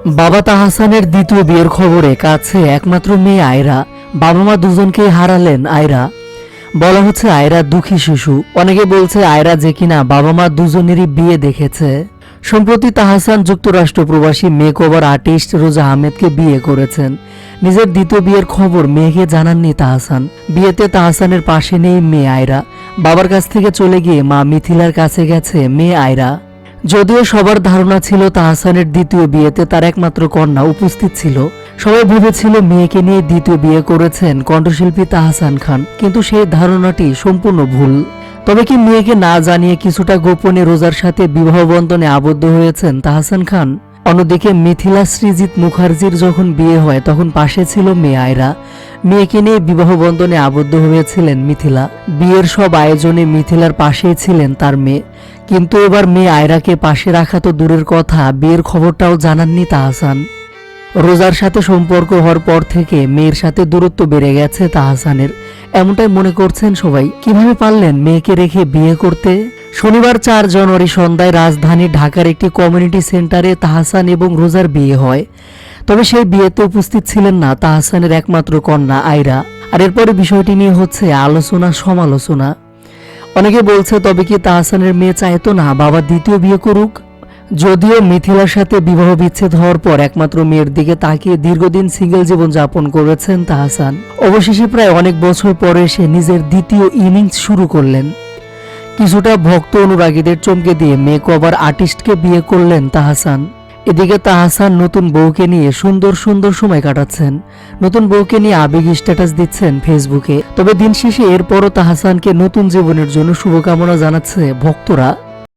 বাবা তাহসানের দ্বিতীয় বিয়ের খবরে কাছে একমাত্র মেয়ে আয়রা। বাবা মা দুজনকেই হারালেন আয়রা। বলা হচ্ছে আয়রা দুঃখী শিশু। অনেকে বলছে আয়রা যে কিনা বাবা মা দুজনেরই বিয়ে দেখেছে। সম্প্রতি তাহসান যুক্তরাষ্ট্র প্রবাসী মেকওভার আর্টিস্ট রোজা আহমেদকে বিয়ে করেছেন। নিজের দ্বিতীয় বিয়ের খবর মেয়েকে জানাননি তাহসান। বিয়েতে তাহসানের পাশে নেই মেয়ে আয়রা। বাবার কাছ থেকে চলে গিয়ে মা মিথিলার কাছে গেছে মেয়ে আয়রা। যদিও সবার ধারণা ছিল তাহসানের দ্বিতীয় বিয়েতে তার একমাত্র কন্যা উপস্থিত ছিল। সবাই ভেবেছিল মেয়েকে নিয়ে দ্বিতীয় বিয়ে করেছেন কণ্ঠশিল্পী তাহসান খান, কিন্তু সেই ধারণাটি সম্পূর্ণ ভুল। তবে কি মেয়েকে না জানিয়ে কিছুটা গোপনে রোজার সাথে বিবাহ বন্ধনে আবদ্ধ হয়েছেন তাহসান খান? অন্যদিকে মিথিলা সৃজিত মুখার্জির যখন বিয়ে হয় তখন পাশে ছিল মেয়ে আয়রা। মেয়েকে নিয়ে বিবাহ বন্ধনে আবদ্ধ হয়েছিলেন মিথিলা। বিয়ের সব আয়োজনে মিথিলার পাশেই ছিলেন তার মেয়ে। কিন্তু এবার মেয়ে আয়রাকে পাশে রাখা তো দূরের কথা, বিয়ের খবরটাও জানাননি তাহসান। রোজার সাথে সম্পর্ক হওয়ার পর থেকে মেয়ের সাথে দূরত্ব বেড়ে গেছে তাহসানের, এমনটাই মনে করছেন সবাই। কিভাবে পারলেন মেয়েকে রেখে বিয়ে করতে? শনিবার 4 জানুয়ারি সন্ধ্যায় রাজধানী ঢাকার একটি কমিউনিটি সেন্টারে তাহসান এবং রোজার বিয়ে হয়। তবে সেই বিয়েতে উপস্থিত ছিলেন না তাহসানের একমাত্র কন্যা আয়রা। আর এরপরে বিষয়টি নিয়ে হচ্ছে আলোচনা সমালোচনা। অনেকে বলছে তবে কি তাহসানের মেয়ে চাইতো না বাবা দ্বিতীয় বিয়ে করুক? যদিও মিথিলার সাথে বিবাহ বিচ্ছেদ হওয়ার পর একমাত্র মেয়ের দিকে তাকিয়ে দীর্ঘদিন সিঙ্গেল জীবন যাপন করেছেন তাহসান। অবশেষে প্রায় অনেক বছর পরে সে নিজের দ্বিতীয় ইনিংস শুরু করলেন। কিছুটা ভক্ত অনুরাগীদের চমকে দিয়ে মেকওভার আর্টিস্টকে বিয়ে করলেন তাহসান। এদিকে তাহসান নতুন বউকে নিয়ে সুন্দর সুন্দর সময় কাটাচ্ছেন। নতুন বউকে নিয়ে আবেগী স্ট্যাটাস দিচ্ছেন ফেসবুকে। তবে দিন শেষে এরপরও তাহসানকে নতুন জীবনের জন্য শুভকামনা জানাচ্ছে ভক্তরা।